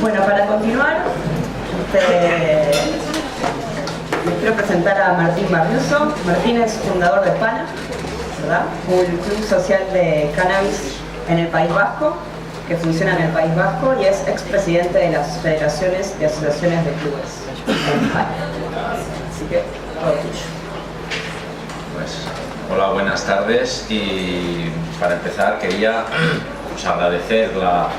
Bueno, para continuar, les quiero presentar a Martín Barriuso. Martín es fundador de PANA, ¿verdad? Un club social de cannabis en el País Vasco, que funciona en el País Vasco, y es expresidente de las federaciones y asociaciones de clubes en España. Así que, todo tuyo. Pues, hola, buenas tardes, y para empezar quería agradecer la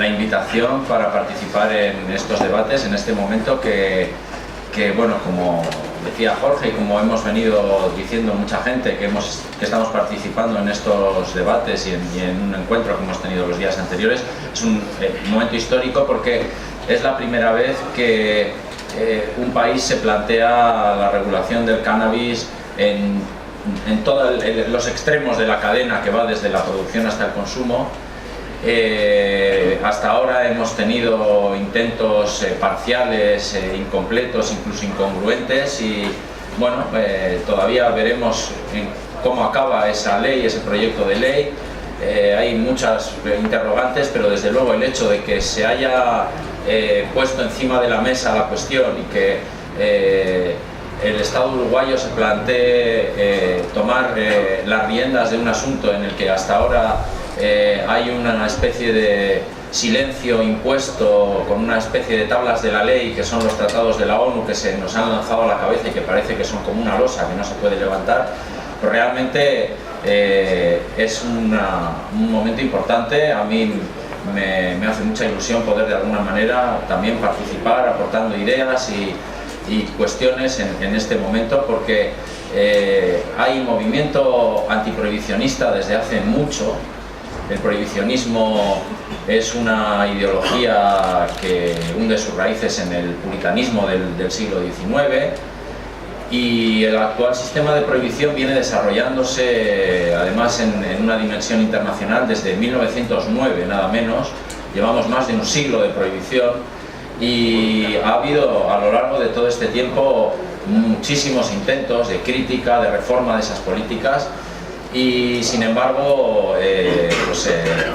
invitación para participar en estos debates en este momento que bueno, como decía Jorge y como hemos venido diciendo mucha gente que estamos participando en estos debates y en un encuentro que hemos tenido los días anteriores, es un momento histórico porque es la primera vez que un país se plantea la regulación del cannabis en todos los extremos de la cadena que va desde la producción hasta el consumo. Hasta ahora hemos tenido intentos parciales, incompletos, incluso incongruentes, y bueno, todavía veremos cómo acaba esa ley, ese proyecto de ley. Hay muchas interrogantes, pero desde luego el hecho de que se haya puesto encima de la mesa la cuestión y que el Estado uruguayo se plantee tomar las riendas de un asunto en el que hasta ahora hay una especie de silencio impuesto con una especie de tablas de la ley que son los tratados de la ONU que se nos han lanzado a la cabeza y que parece que son como una losa que no se puede levantar, pues realmente es un momento importante. A mí me hace mucha ilusión poder de alguna manera también participar aportando ideas y cuestiones en este momento, porque hay movimiento antiprohibicionista desde hace mucho. El prohibicionismo es una ideología que hunde sus raíces en el puritanismo del siglo XIX, y el actual sistema de prohibición viene desarrollándose además en una dimensión internacional desde 1909, nada menos. Llevamos más de un siglo de prohibición y ha habido a lo largo de todo este tiempo muchísimos intentos de crítica, de reforma de esas políticas. Y sin embargo,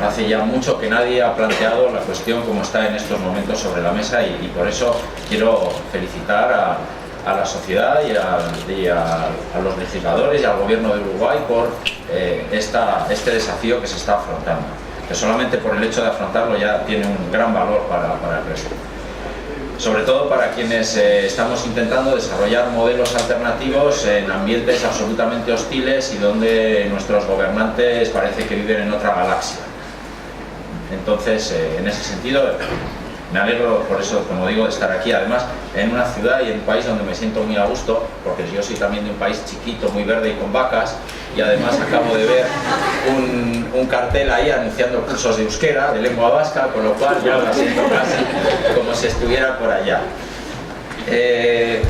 hace ya mucho que nadie ha planteado la cuestión como está en estos momentos sobre la mesa, y por eso quiero felicitar a la sociedad y a los legisladores y al gobierno de Uruguay por este desafío que se está afrontando, que solamente por el hecho de afrontarlo ya tiene un gran valor para el resto. Sobre todo para quienes estamos intentando desarrollar modelos alternativos en ambientes absolutamente hostiles y donde nuestros gobernantes parece que viven en otra galaxia. Entonces, en ese sentido, me alegro por eso, como digo, de estar aquí, además en una ciudad y en un país donde me siento muy a gusto, porque yo soy también de un país chiquito, muy verde y con vacas, y además acabo de ver un cartel ahí anunciando cursos de euskera, de lengua vasca, con lo cual ya me siento casi como si estuviera por allá. El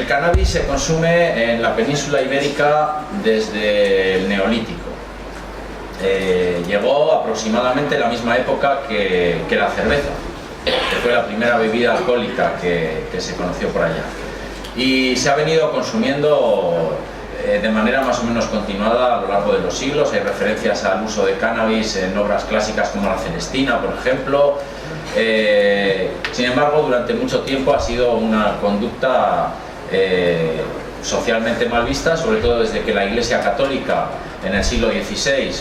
cannabis se consume en la península ibérica desde el Neolítico. Llegó aproximadamente la misma época que la cerveza, que fue la primera bebida alcohólica que se conoció por allá, y se ha venido consumiendo de manera más o menos continuada a lo largo de los siglos. Hay referencias al uso de cannabis en obras clásicas como la Celestina, por ejemplo. Sin embargo, durante mucho tiempo ha sido una conducta socialmente mal vista, sobre todo desde que la Iglesia Católica en el siglo XVI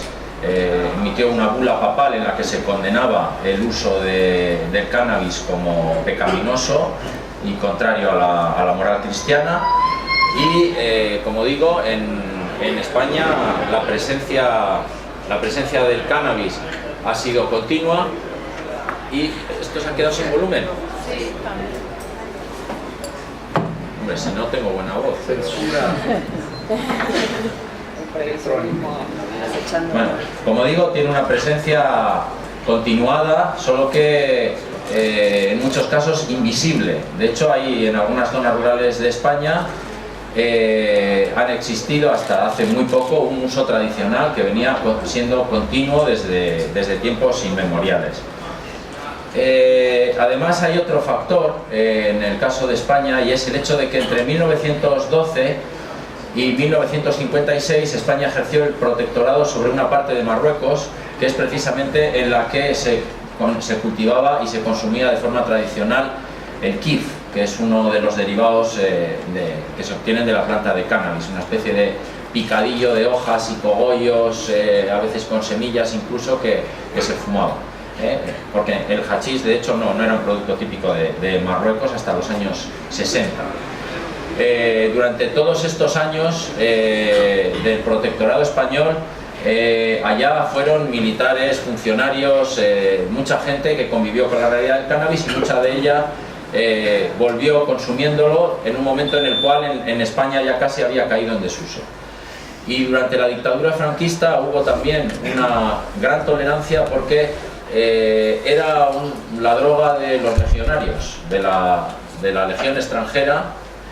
emitió una bula papal en la que se condenaba el uso del cannabis como pecaminoso y contrario a la moral cristiana. Y como digo, en España la presencia del cannabis ha sido continua. ¿Y estos han quedado sin volumen? Sí, también. Hombre, si no tengo buena voz. Bueno, como digo, tiene una presencia continuada, solo que en muchos casos invisible. De hecho, hay en algunas zonas rurales de España han existido hasta hace muy poco un uso tradicional que venía siendo continuo desde tiempos inmemoriales. Además hay otro factor en el caso de España, y es el hecho de que entre 1912 y 1956 España ejerció el protectorado sobre una parte de Marruecos, que es precisamente en la que se se cultivaba y se consumía de forma tradicional el kif, que es uno de los derivados que se obtienen de la planta de cannabis, una especie de picadillo de hojas y cogollos, a veces con semillas incluso, que se fumaba. Porque el hachís de hecho no era un producto típico de Marruecos hasta los años 60. Durante todos estos años del protectorado español, allá fueron militares, funcionarios, mucha gente que convivió con la realidad del cannabis, y mucha de ella volvió consumiéndolo en un momento en el cual en España ya casi había caído en desuso. Y durante la dictadura franquista hubo también una gran tolerancia, porque era la droga de los legionarios, de la legión extranjera.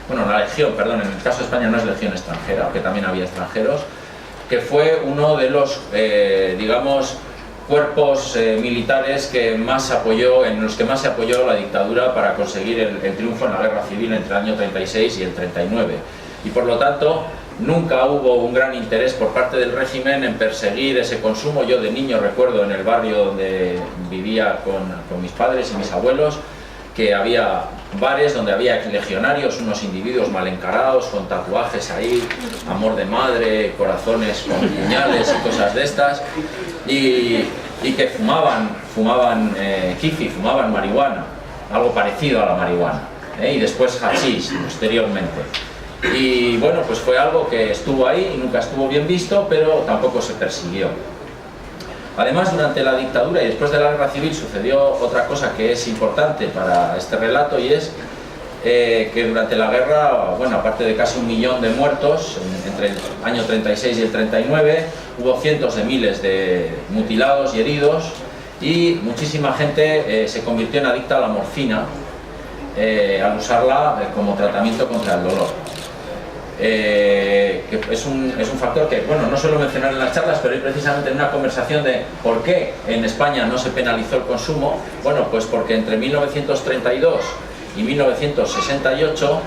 Bueno, la legión, perdón, en el caso de España no es legión extranjera, aunque también había extranjeros, que fue uno de los, digamos, cuerpos militares en los que más se apoyó la dictadura para conseguir el triunfo en la guerra civil entre el año 36 y el 39. Y por lo tanto, nunca hubo un gran interés por parte del régimen en perseguir ese consumo. Yo de niño recuerdo en el barrio donde vivía con mis padres y mis abuelos, que había bares donde había legionarios, unos individuos mal encarados, con tatuajes ahí, amor de madre, corazones con puñales y cosas de estas, y que fumaban kifi, fumaban marihuana, algo parecido a la marihuana, y después hachís posteriormente. Y bueno, pues fue algo que estuvo ahí y nunca estuvo bien visto, pero tampoco se persiguió. Además, durante la dictadura y después de la guerra civil sucedió otra cosa que es importante para este relato, y es que durante la guerra, bueno, aparte de casi 1 millón de muertos entre el año 36 y el 39, hubo cientos de miles de mutilados y heridos, y muchísima gente se convirtió en adicta a la morfina al usarla como tratamiento contra el dolor. Que es un factor que, bueno, no suelo mencionar en las charlas, pero hay precisamente en una conversación de por qué en España no se penalizó el consumo. Bueno, pues porque entre 1932 y 1968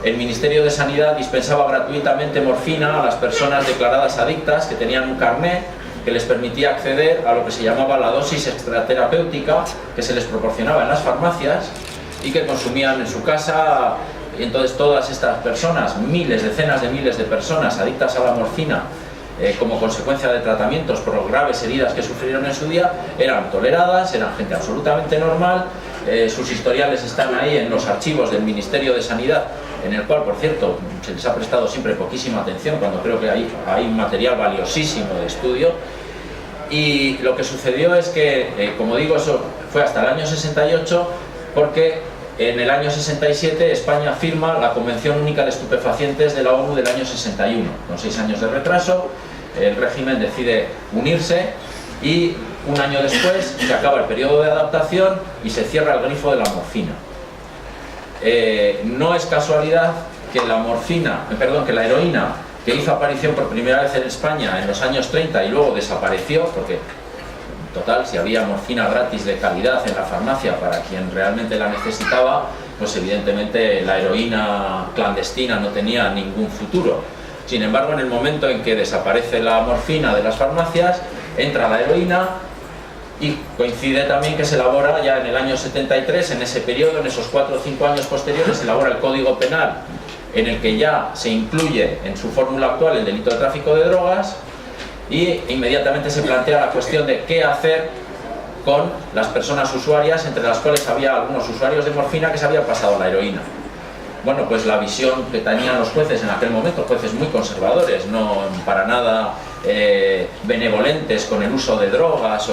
el Ministerio de Sanidad dispensaba gratuitamente morfina a las personas declaradas adictas que tenían un carnet que les permitía acceder a lo que se llamaba la dosis extraterapéutica, que se les proporcionaba en las farmacias y que consumían en su casa. Y entonces todas estas personas, decenas de miles de personas adictas a la morfina, como consecuencia de tratamientos por graves heridas que sufrieron en su día, eran toleradas, eran gente absolutamente normal. Sus historiales están ahí en los archivos del Ministerio de Sanidad, en el cual, por cierto, se les ha prestado siempre poquísima atención, cuando creo que hay material valiosísimo de estudio. Y lo que sucedió es que, como digo, eso fue hasta el año 68, porque en el año 67 España firma la Convención Única de Estupefacientes de la ONU del año 61. Con 6 años de retraso, el régimen decide unirse, y un año después se acaba el periodo de adaptación y se cierra el grifo de la morfina. No es casualidad que la heroína, que hizo aparición por primera vez en España en los años 30 y luego desapareció, porque total, si había morfina gratis de calidad en la farmacia para quien realmente la necesitaba, pues evidentemente la heroína clandestina no tenía ningún futuro. Sin embargo, en el momento en que desaparece la morfina de las farmacias, entra la heroína, y coincide también que se elabora ya en el año 73, en ese periodo, en esos 4 o 5 años posteriores, se elabora el Código Penal, en el que ya se incluye en su fórmula actual el delito de tráfico de drogas, y inmediatamente se plantea la cuestión de qué hacer con las personas usuarias, entre las cuales había algunos usuarios de morfina que se habían pasado a la heroína. Bueno, pues la visión que tenían los jueces en aquel momento, jueces muy conservadores, no para nada benevolentes con el uso de drogas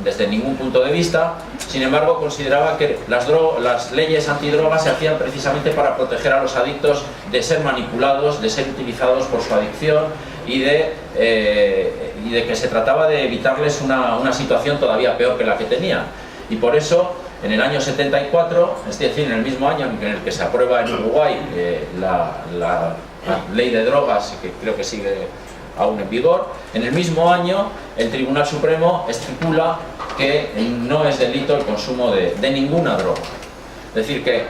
desde ningún punto de vista. Sin embargo, consideraba que las leyes antidrogas se hacían precisamente para proteger a los adictos de ser manipulados, de ser utilizados por su adicción, y de que se trataba de evitarles una situación todavía peor que la que tenían. Y por eso, en el año 74, es decir, en el mismo año en el que se aprueba en Uruguay la ley de drogas, que creo que sigue aún en vigor, en el mismo año el Tribunal Supremo estipula que no es delito el consumo de ninguna droga. Es decir, que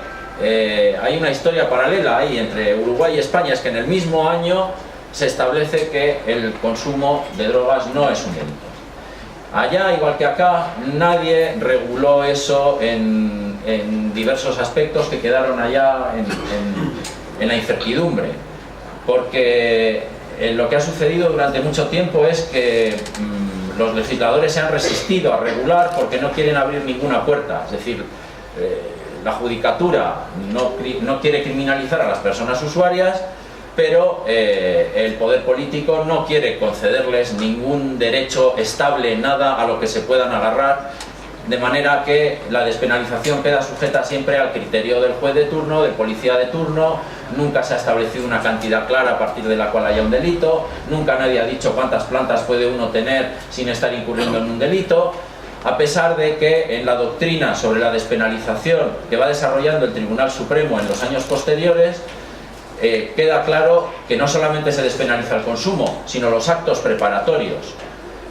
hay una historia paralela ahí entre Uruguay y España, es que en el mismo año se establece que el consumo de drogas no es un delito. Allá, igual que acá, nadie reguló eso en diversos aspectos que quedaron allá en la incertidumbre, porque lo que ha sucedido durante mucho tiempo es que los legisladores se han resistido a regular porque no quieren abrir ninguna puerta. Es decir, la judicatura no quiere criminalizar a las personas usuarias, pero el poder político no quiere concederles ningún derecho estable, nada a lo que se puedan agarrar, de manera que la despenalización queda sujeta siempre al criterio del juez de turno, del policía de turno. Nunca se ha establecido una cantidad clara a partir de la cual haya un delito, nunca nadie ha dicho cuántas plantas puede uno tener sin estar incurriendo en un delito, a pesar de que en la doctrina sobre la despenalización que va desarrollando el Tribunal Supremo en los años posteriores, queda claro que no solamente se despenaliza el consumo, sino los actos preparatorios,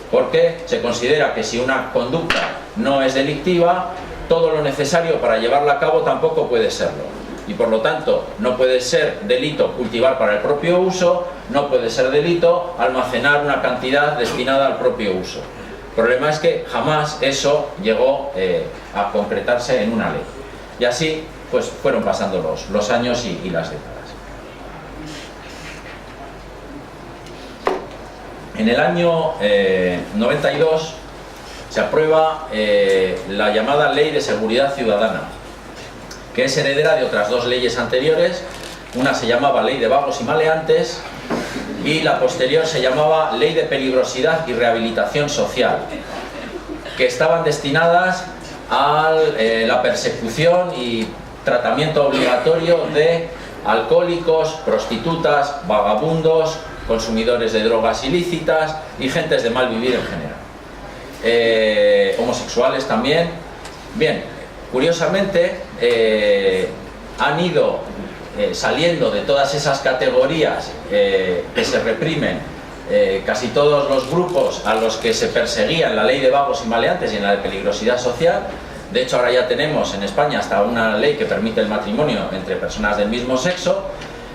porque se considera que si una conducta no es delictiva, todo lo necesario para llevarla a cabo tampoco puede serlo. Y por lo tanto, no puede ser delito cultivar para el propio uso, no puede ser delito almacenar una cantidad destinada al propio uso. El problema es que jamás eso llegó a concretarse en una ley. Y así pues fueron pasando los años y las décadas. En el año 92 se aprueba la llamada Ley de Seguridad Ciudadana, que es heredera de otras dos leyes anteriores. Una se llamaba Ley de Vagos y Maleantes y la posterior se llamaba Ley de Peligrosidad y Rehabilitación Social, que estaban destinadas a la persecución y tratamiento obligatorio de alcohólicos, prostitutas, vagabundos, consumidores de drogas ilícitas y gentes de mal vivir en general. Homosexuales también. Bien, curiosamente han ido saliendo de todas esas categorías que se reprimen casi todos los grupos a los que se perseguía en la Ley de Vagos y Maleantes y en la de Peligrosidad Social. De hecho, ahora ya tenemos en España hasta una ley que permite el matrimonio entre personas del mismo sexo.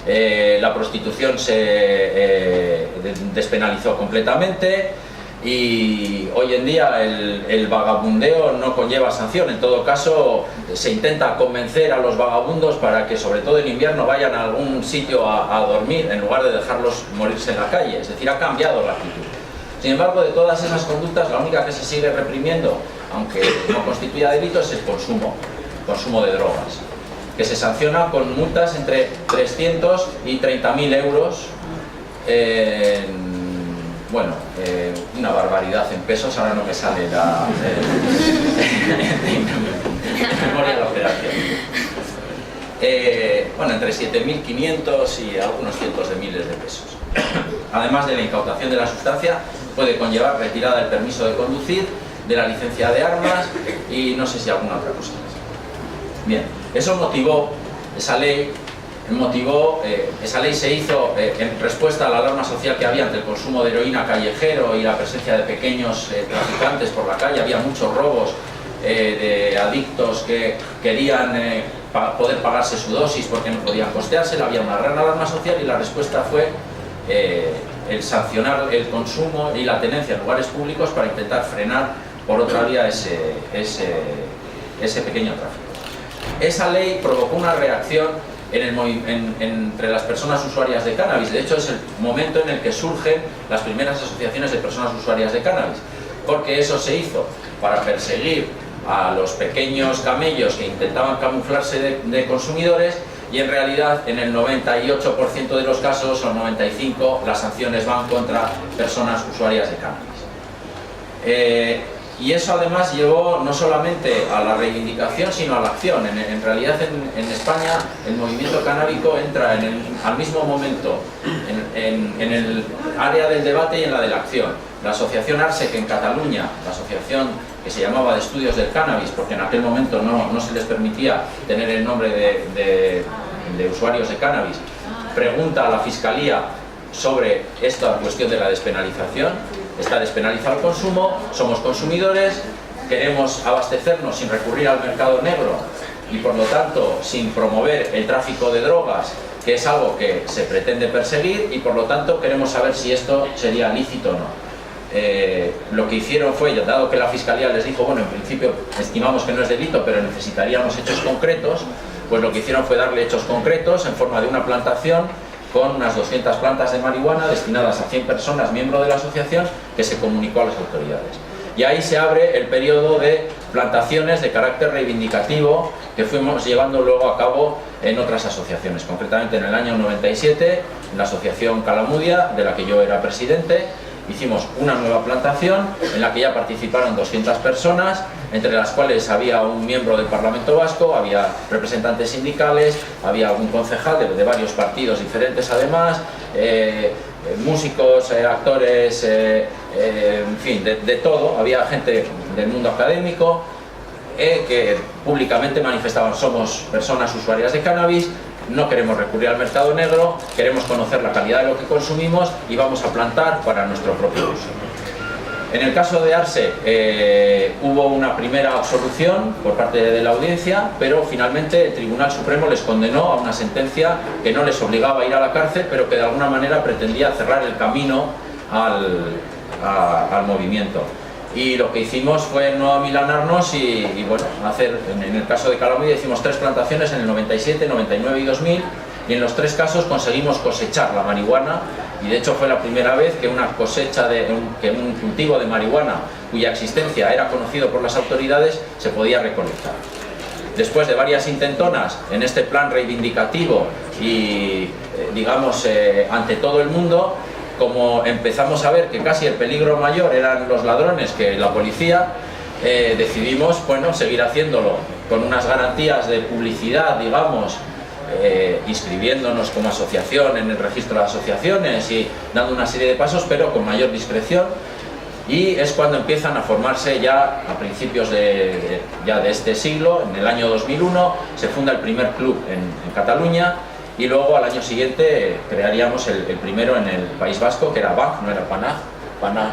La prostitución se despenalizó completamente y hoy en día el vagabundeo no conlleva sanción. En todo caso, se intenta convencer a los vagabundos para que, sobre todo en invierno, vayan a algún sitio a dormir en lugar de dejarlos morirse en la calle. Es decir, ha cambiado la actitud. Sin embargo, de todas esas conductas, la única que se sigue reprimiendo, aunque no constituya delito, es el consumo de drogas, que se sanciona con multas entre 300 y 30.000 euros. Bueno, una barbaridad en pesos, ahora no me sale la memoria de la operación. Bueno, entre 7.500 y algunos cientos de miles de pesos. Además de la incautación de la sustancia, puede conllevar retirada del permiso de conducir, de la licencia de armas y no sé si alguna otra cosa más. Bien, eso motivó esa ley. Esa ley se hizo en respuesta a la alarma social que había ante el consumo de heroína callejero y la presencia de pequeños traficantes por la calle. Había muchos robos de adictos que querían poder pagarse su dosis porque no podían costeársela. Había una gran alarma social y la respuesta fue el sancionar el consumo y la tenencia en lugares públicos para intentar frenar por otra vía ese pequeño tráfico. Esa ley provocó una reacción entre las personas usuarias de cannabis. De hecho, es el momento en el que surgen las primeras asociaciones de personas usuarias de cannabis, porque eso se hizo para perseguir a los pequeños camellos que intentaban camuflarse de consumidores, y en realidad en el 98% de los casos, o el 95%, las sanciones van contra personas usuarias de cannabis. Y eso además llevó no solamente a la reivindicación, sino a la acción. En realidad en España el movimiento canábico entra al mismo momento en el área del debate y en la de la acción. La asociación ARSEC en Cataluña, la asociación que se llamaba de estudios del cannabis, porque en aquel momento no se les permitía tener el nombre de usuarios de cannabis, pregunta a la Fiscalía sobre esta cuestión de la despenalización. Está despenalizado el consumo, somos consumidores, queremos abastecernos sin recurrir al mercado negro y por lo tanto sin promover el tráfico de drogas, que es algo que se pretende perseguir, y por lo tanto queremos saber si esto sería lícito o no. lo que hicieron fue, dado que la Fiscalía les dijo, bueno, en principio estimamos que no es delito, pero necesitaríamos hechos concretos, pues lo que hicieron fue darle hechos concretos en forma de una plantación con unas 200 plantas de marihuana destinadas a 100 personas, miembros de la asociación, que se comunicó a las autoridades. Y ahí se abre el periodo de plantaciones de carácter reivindicativo que fuimos llevando luego a cabo en otras asociaciones. Concretamente en el año 97, en la asociación Calamudia, de la que yo era presidente, hicimos una nueva plantación en la que ya participaron 200 personas, entre las cuales había un miembro del Parlamento Vasco, había representantes sindicales, había algún concejal de varios partidos diferentes además, músicos, actores, en fin, de todo. Había gente del mundo académico que públicamente manifestaban: somos personas usuarias de cannabis, no queremos recurrir al mercado negro, queremos conocer la calidad de lo que consumimos y vamos a plantar para nuestro propio uso. En el caso de Arce hubo una primera absolución por parte de la audiencia, pero finalmente el Tribunal Supremo les condenó a una sentencia que no les obligaba a ir a la cárcel, pero que de alguna manera pretendía cerrar el camino al movimiento. Y lo que hicimos fue no amilanarnos y bueno, hacer, en el caso de Calamudia hicimos 3 plantaciones en el 97, 99 y 2000, y en los 3 casos conseguimos cosechar la marihuana, y de hecho fue la primera vez que una cosecha que un cultivo de marihuana cuya existencia era conocido por las autoridades se podía recolectar. Después de varias intentonas en este plan reivindicativo y digamos ante todo el mundo, como empezamos a ver que casi el peligro mayor eran los ladrones que la policía, decidimos, bueno, seguir haciéndolo con unas garantías de publicidad, digamos, inscribiéndonos como asociación en el registro de asociaciones y dando una serie de pasos, pero con mayor discreción. Y es cuando empiezan a formarse ya a principios de este siglo. En el año 2001 se funda el primer club en Cataluña, y luego al año siguiente crearíamos el primero en el País Vasco, que era BANG, no era PANAG. PANAG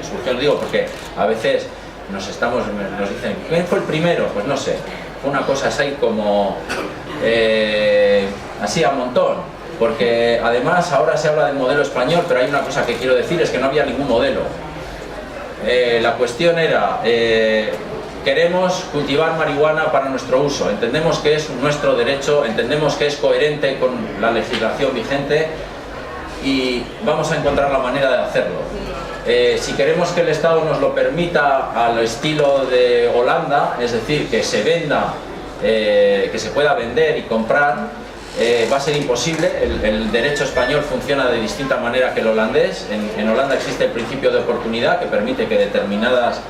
surgió, digo, porque a veces nos dicen, ¿quién fue el primero? Pues no sé, fue una cosa así como así a montón, porque además ahora se habla del modelo español, pero hay una cosa que quiero decir, es que no había ningún modelo. La cuestión era, queremos cultivar marihuana para nuestro uso, entendemos que es nuestro derecho, entendemos que es coherente con la legislación vigente y vamos a encontrar la manera de hacerlo. Si queremos que el Estado nos lo permita al estilo de Holanda, es decir, que se venda, que se pueda vender y comprar, va a ser imposible. El derecho español funciona de distinta manera que el holandés. En Holanda existe el principio de oportunidad que permite que determinadas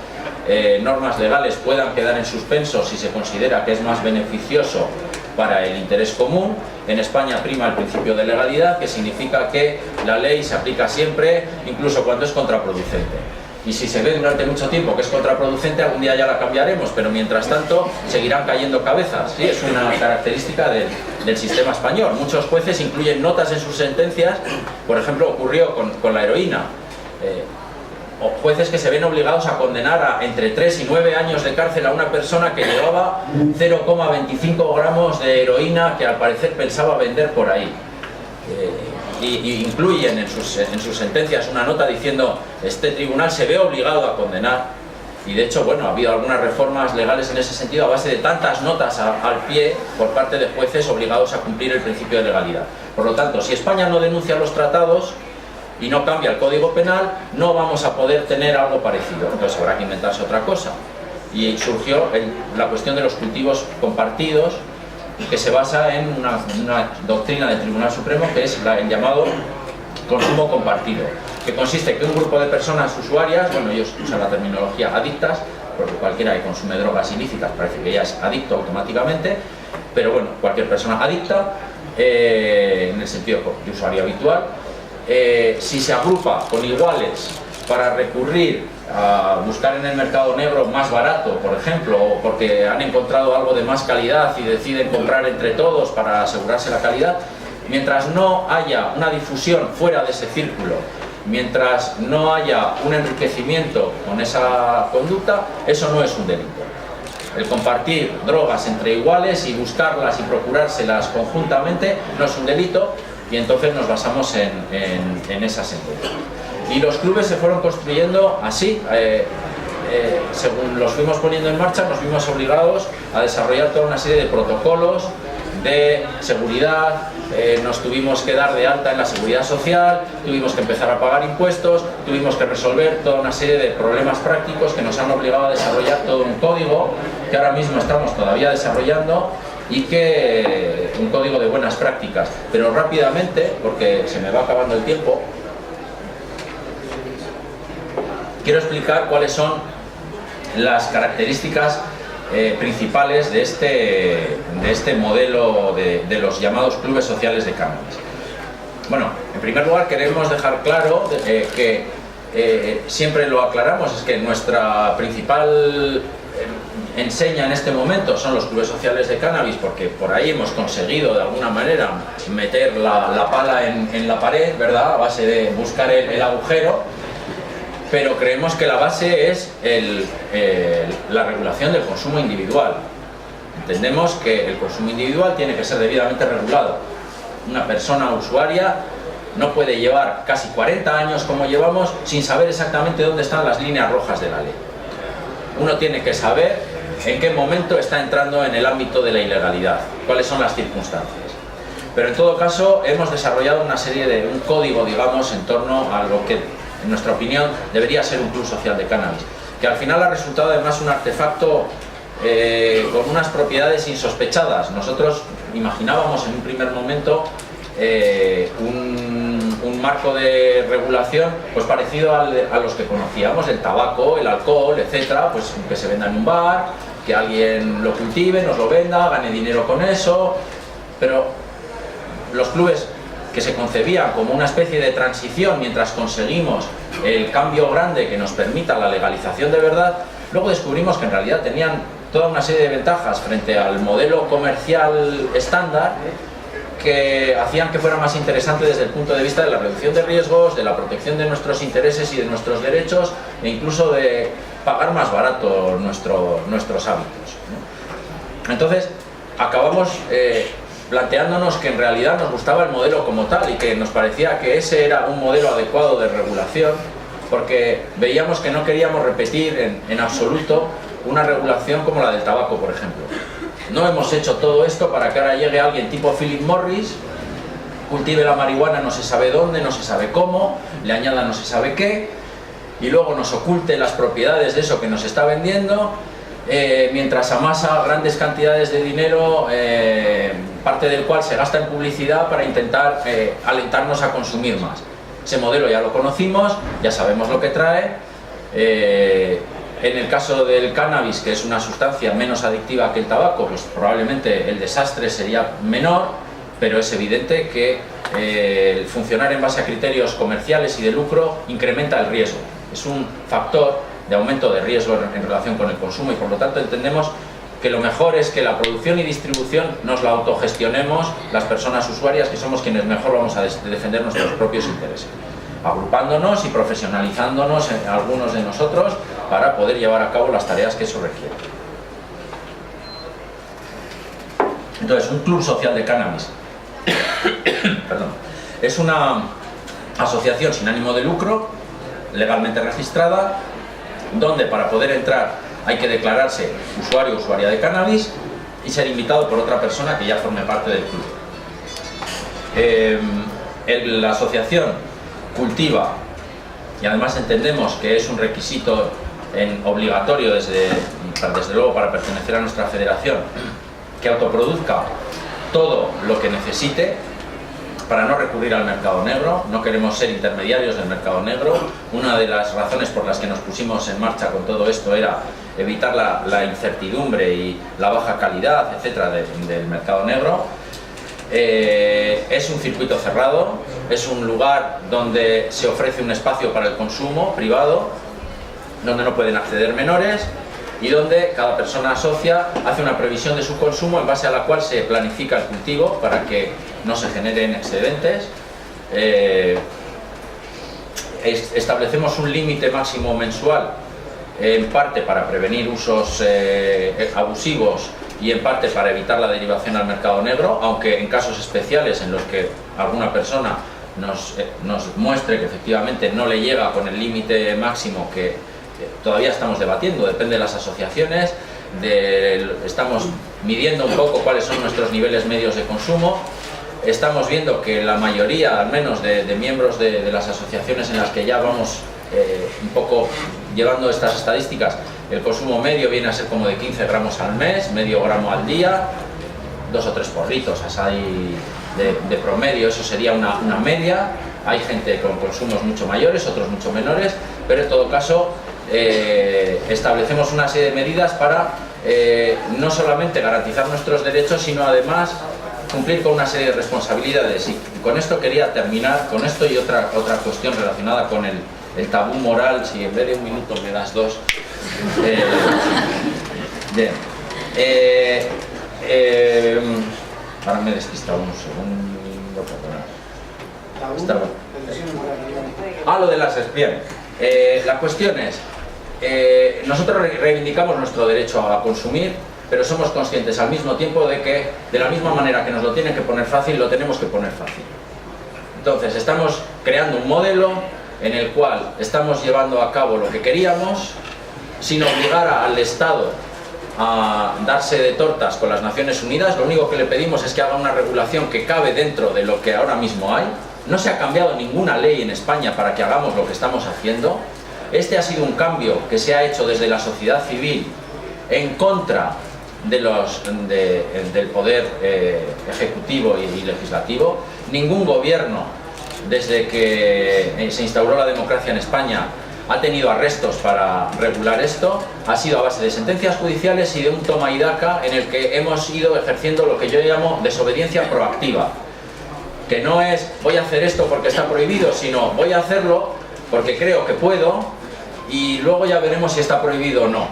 normas legales puedan quedar en suspenso si se considera que es más beneficioso para el interés común. En España prima el principio de legalidad, que significa que la ley se aplica siempre, incluso cuando es contraproducente. Y si se ve durante mucho tiempo que es contraproducente, algún día ya la cambiaremos, pero mientras tanto seguirán cayendo cabezas. Sí, es una característica del sistema español. Muchos jueces incluyen notas en sus sentencias, por ejemplo, ocurrió con la heroína. O jueces que se ven obligados a condenar a entre 3 y 9 años de cárcel a una persona que llevaba 0,25 gramos de heroína que al parecer pensaba vender por ahí. Y incluyen en sus sentencias una nota diciendo: este tribunal se ve obligado a condenar. Y de hecho, bueno, ha habido algunas reformas legales en ese sentido a base de tantas notas al pie por parte de jueces obligados a cumplir el principio de legalidad. Por lo tanto, si España no denuncia los tratados y no cambia el Código Penal, no vamos a poder tener algo parecido. Entonces habrá que inventarse otra cosa. Y surgió la cuestión de los cultivos compartidos, que se basa en una doctrina del Tribunal Supremo, que es el llamado consumo compartido, que consiste en que un grupo de personas usuarias, bueno, ellos usan la terminología adictas, porque cualquiera que consume drogas ilícitas parece que ya es adicto automáticamente, pero bueno, cualquier persona adicta, en el sentido de usuario habitual, si se agrupa con iguales para recurrir a buscar en el mercado negro más barato, por ejemplo, o porque han encontrado algo de más calidad y deciden comprar entre todos para asegurarse la calidad, mientras no haya una difusión fuera de ese círculo, mientras no haya un enriquecimiento con esa conducta, eso no es un delito. El compartir drogas entre iguales y buscarlas y procurárselas conjuntamente no es un delito, y entonces nos basamos en esa sentencia. Y los clubes se fueron construyendo así. Según los fuimos poniendo en marcha, nos vimos obligados a desarrollar toda una serie de protocolos de seguridad, nos tuvimos que dar de alta en la seguridad social, tuvimos que empezar a pagar impuestos, tuvimos que resolver toda una serie de problemas prácticos que nos han obligado a desarrollar todo un código que ahora mismo estamos todavía desarrollando, y que un código de buenas prácticas. Pero rápidamente, porque se me va acabando el tiempo, quiero explicar cuáles son las características principales de este modelo de los llamados clubes sociales de cannabis. Bueno, en primer lugar queremos dejar claro que siempre lo aclaramos, es que nuestra principal enseña en este momento son los clubes sociales de cannabis, porque por ahí hemos conseguido de alguna manera meter la pala en la pared, ¿verdad?, a base de buscar el agujero. Pero creemos que la base es la regulación del consumo individual. Entendemos que el consumo individual tiene que ser debidamente regulado. Una persona usuaria no puede llevar casi 40 años como llevamos sin saber exactamente dónde están las líneas rojas de la ley. Uno tiene que saber en qué momento está entrando en el ámbito de la ilegalidad, cuáles son las circunstancias. Pero en todo caso hemos desarrollado un código, digamos, en torno a lo que, en nuestra opinión, debería ser un club social de cannabis, que al final ha resultado además un artefacto con unas propiedades insospechadas. Nosotros imaginábamos en un primer momento un marco de regulación pues parecido a los que conocíamos, el tabaco, el alcohol, etcétera, pues que se venda en un bar, que alguien lo cultive, nos lo venda, gane dinero con eso. Pero los clubes, que se concebían como una especie de transición mientras conseguimos el cambio grande que nos permita la legalización de verdad, luego descubrimos que en realidad tenían toda una serie de ventajas frente al modelo comercial estándar, que hacían que fuera más interesante desde el punto de vista de la reducción de riesgos, de la protección de nuestros intereses y de nuestros derechos, e incluso de pagar más barato nuestros hábitos, ¿no? Entonces acabamos planteándonos que en realidad nos gustaba el modelo como tal y que nos parecía que ese era un modelo adecuado de regulación, porque veíamos que no queríamos repetir en absoluto una regulación como la del tabaco, por ejemplo. No hemos hecho todo esto para que ahora llegue alguien tipo Philip Morris, cultive la marihuana no se sabe dónde, no se sabe cómo, le añada no se sabe qué, y luego nos oculte las propiedades de eso que nos está vendiendo, mientras amasa grandes cantidades de dinero, parte del cual se gasta en publicidad para intentar alentarnos a consumir más. Ese modelo ya lo conocimos, ya sabemos lo que trae. En el caso del cannabis, que es una sustancia menos adictiva que el tabaco, pues probablemente el desastre sería menor, pero es evidente que el funcionar en base a criterios comerciales y de lucro incrementa el riesgo. Es un factor de aumento de riesgo en relación con el consumo, y por lo tanto entendemos que lo mejor es que la producción y distribución nos la autogestionemos las personas usuarias, que somos quienes mejor vamos a defender nuestros propios intereses, agrupándonos y profesionalizándonos en algunos de nosotros para poder llevar a cabo las tareas que eso requiere. Entonces, un club social de cannabis perdón, es una asociación sin ánimo de lucro, legalmente registrada, donde para poder entrar hay que declararse usuario o usuaria de cannabis y ser invitado por otra persona que ya forme parte del club. La asociación cultiva, y además entendemos que es un requisito obligatorio desde luego para pertenecer a nuestra federación, que autoproduzca todo lo que necesite para no recurrir al mercado negro. No queremos ser intermediarios del mercado negro. Una de las razones por las que nos pusimos en marcha con todo esto era evitar la incertidumbre y la baja calidad, etcétera, del mercado negro. Es un circuito cerrado, es un lugar donde se ofrece un espacio para el consumo privado, donde no pueden acceder menores, y donde cada persona socia hace una previsión de su consumo en base a la cual se planifica el cultivo para que no se generen excedentes. Establecemos un límite máximo mensual, en parte para prevenir usos abusivos y en parte para evitar la derivación al mercado negro, aunque en casos especiales en los que alguna persona nos muestre que efectivamente no le llega con el límite máximo que todavía estamos debatiendo, depende de las asociaciones, estamos midiendo un poco cuáles son nuestros niveles medios de consumo. Estamos viendo que la mayoría, al menos de miembros de las asociaciones en las que ya vamos un poco llevando estas estadísticas, el consumo medio viene a ser como de 15 gramos al mes, medio gramo al día, 2 o 3 porritos así de promedio, eso sería una media. Hay gente con consumos mucho mayores, otros mucho menores, pero en todo caso establecemos una serie de medidas para no solamente garantizar nuestros derechos, sino además cumplir con una serie de responsabilidades. Y con esto quería terminar, con esto y otra cuestión relacionada con el tabú moral. Si en vez de 1 minuto me das 2. Bien. Ahora me he despistado un segundo, perdonad. Lo de las... Bien. La cuestión es, nosotros reivindicamos nuestro derecho a consumir, pero somos conscientes al mismo tiempo de que, de la misma manera que nos lo tienen que poner fácil, lo tenemos que poner fácil. Entonces, estamos creando un modelo en el cual estamos llevando a cabo lo que queríamos, sin obligar al Estado a darse de tortas con las Naciones Unidas. Lo único que le pedimos es que haga una regulación que cabe dentro de lo que ahora mismo hay. No se ha cambiado ninguna ley en España para que hagamos lo que estamos haciendo. Este ha sido un cambio que se ha hecho desde la sociedad civil en contra del poder ejecutivo y legislativo. Ningún gobierno, desde que se instauró la democracia en España, ha tenido arrestos para regular esto. Ha sido a base de sentencias judiciales y de un toma y daca en el que hemos ido ejerciendo lo que yo llamo desobediencia proactiva, que no es voy a hacer esto porque está prohibido, sino voy a hacerlo porque creo que puedo y luego ya veremos si está prohibido o no.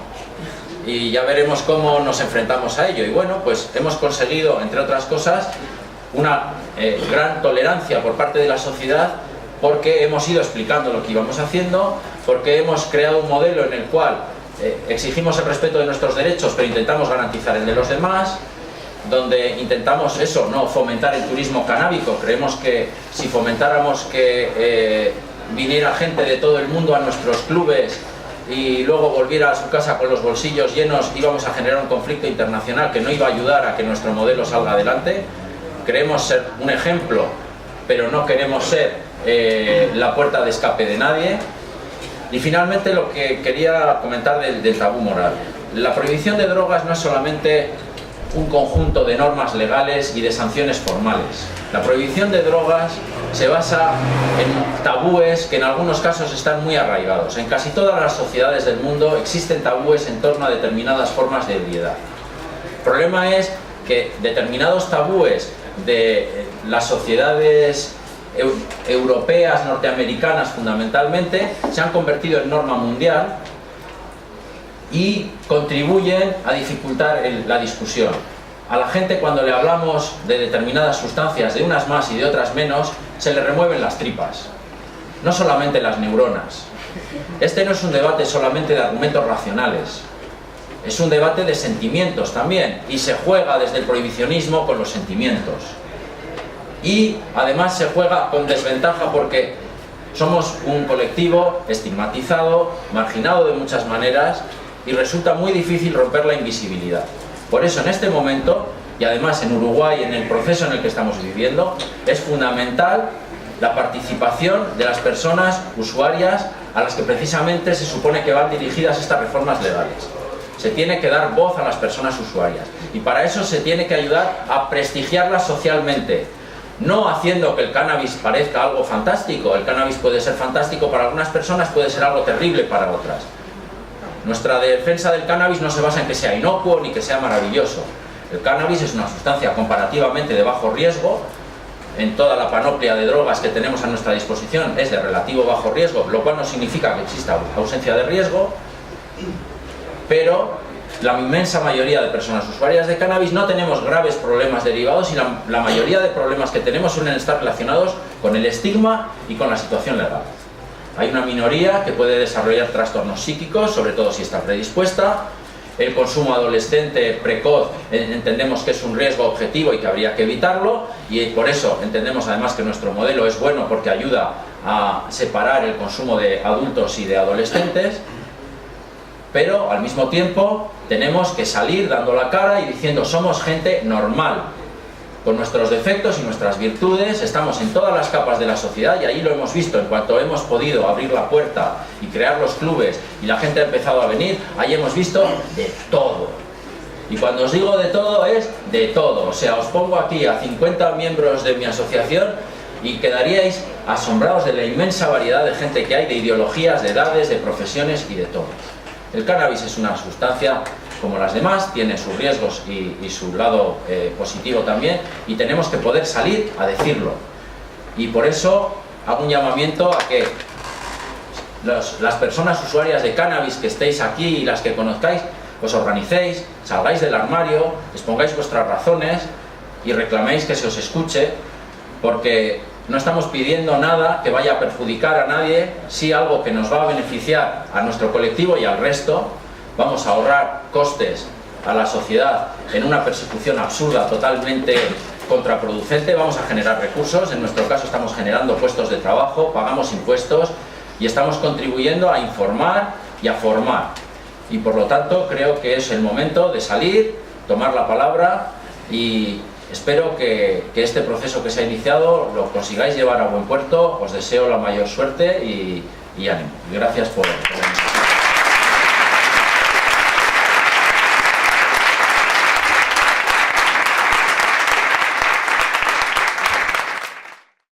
Y ya veremos cómo nos enfrentamos a ello. Y bueno, pues hemos conseguido, entre otras cosas, una gran tolerancia por parte de la sociedad, porque hemos ido explicando lo que íbamos haciendo, porque hemos creado un modelo en el cual exigimos el respeto de nuestros derechos, pero intentamos garantizar el de los demás, donde intentamos eso, no fomentar el turismo canábico. Creemos que si fomentáramos que viniera gente de todo el mundo a nuestros clubes y luego volviera a su casa con los bolsillos llenos, íbamos a generar un conflicto internacional que no iba a ayudar a que nuestro modelo salga adelante. Queremos ser un ejemplo, pero no queremos ser la puerta de escape de nadie. Y finalmente, lo que quería comentar del tabú moral. La prohibición de drogas no es solamente un conjunto de normas legales y de sanciones formales. La prohibición de drogas se basa en tabúes que en algunos casos están muy arraigados. En casi todas las sociedades del mundo existen tabúes en torno a determinadas formas de ebriedad. El problema es que determinados tabúes de las sociedades europeas, norteamericanas fundamentalmente, se han convertido en norma mundial y contribuyen a dificultar la discusión. A la gente, cuando le hablamos de determinadas sustancias, de unas más y de otras menos, se le remueven las tripas, no solamente las neuronas. Este no es un debate solamente de argumentos racionales, es un debate de sentimientos también, y se juega desde el prohibicionismo con los sentimientos. Y además se juega con desventaja porque somos un colectivo estigmatizado, marginado de muchas maneras, y resulta muy difícil romper la invisibilidad. Por eso en este momento, y además en Uruguay, en el proceso en el que estamos viviendo, es fundamental la participación de las personas usuarias a las que precisamente se supone que van dirigidas estas reformas legales. Se tiene que dar voz a las personas usuarias, y para eso se tiene que ayudar a prestigiarlas socialmente, no haciendo que el cannabis parezca algo fantástico. El cannabis puede ser fantástico para algunas personas, puede ser algo terrible para otras. Nuestra defensa del cannabis no se basa en que sea inocuo ni que sea maravilloso. El cannabis es una sustancia comparativamente de bajo riesgo. En toda la panoplia de drogas que tenemos a nuestra disposición es de relativo bajo riesgo, lo cual no significa que exista ausencia de riesgo, pero la inmensa mayoría de personas usuarias de cannabis no tenemos graves problemas derivados, y la mayoría de problemas que tenemos suelen estar relacionados con el estigma y con la situación legal. Hay una minoría que puede desarrollar trastornos psíquicos, sobre todo si está predispuesta. el consumo adolescente precoz entendemos que es un riesgo objetivo y que habría que evitarlo, y por eso entendemos además que nuestro modelo es bueno porque ayuda a separar el consumo de adultos y de adolescentes. Pero al mismo tiempo tenemos que salir dando la cara y diciendo somos gente normal, con nuestros defectos y nuestras virtudes, estamos en todas las capas de la sociedad y ahí lo hemos visto, en cuanto hemos podido abrir la puerta y crear los clubes y la gente ha empezado a venir, ahí hemos visto de todo. Y cuando os digo de todo es de todo, o sea, os pongo aquí a 50 miembros de mi asociación y quedaríais asombrados de la inmensa variedad de gente que hay, de ideologías, de edades, de profesiones y de todo. El cannabis es una sustancia como las demás, tiene sus riesgos y su lado positivo también, y tenemos que poder salir a decirlo. Y por eso hago un llamamiento a que las personas usuarias de cannabis que estéis aquí y las que conozcáis, os organicéis, salgáis del armario, expongáis vuestras razones y reclaméis que se os escuche, porque no estamos pidiendo nada que vaya a perjudicar a nadie, sí algo que nos va a beneficiar a nuestro colectivo y al resto. Vamos a ahorrar costes a la sociedad en una persecución absurda, totalmente contraproducente. Vamos a generar recursos, en nuestro caso estamos generando puestos de trabajo, pagamos impuestos y estamos contribuyendo a informar y a formar. Y por lo tanto creo que es el momento de salir, tomar la palabra, y espero que este proceso que se ha iniciado lo consigáis llevar a buen puerto. Os deseo la mayor suerte y ánimo. Gracias por venir.